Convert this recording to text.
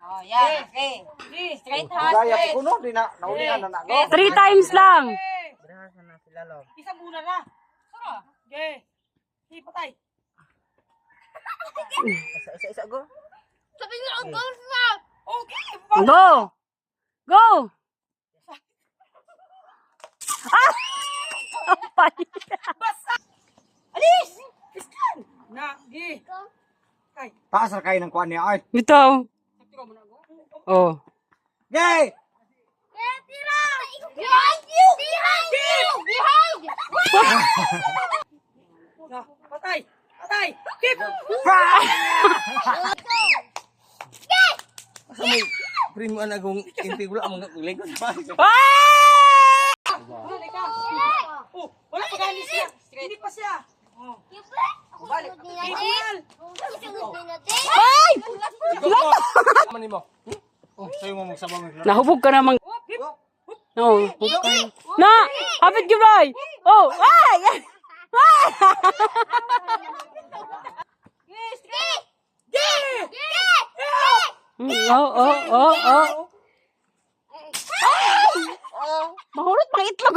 Oh, yan. Okay. Straight ha. Gaya Straight. ko no, di na naulingan na nako. 3 times lang. Isa muna na. Sara. Okay. Hindi patay. Isa go. Sabi niyo ang goals na. Okay. Go! Go! Ah! Apay. Alis! Iskan! Na, gi. Kay. Taas ra kay ng kuan niya ay. Ito. Tiro mo na go. Oh. Gay! Tira! Behind you! Behind you! Behind! Na, patay. Patay. Keep. May primo ana gong inti wala mga lingkod pa. Ah! Balik ka. Oh, wala pa gani siya. Hindi pa siya. Oh. Balik. Equal. Ay! Mani mo. Oh, sayo mo magsabaw mo. Nahubog ka namang. No, hubog ka naman. Na! Hapit you boy! Oh! Ay! Ay! Oh, oh, oh, oh. Mahulot pang itlog.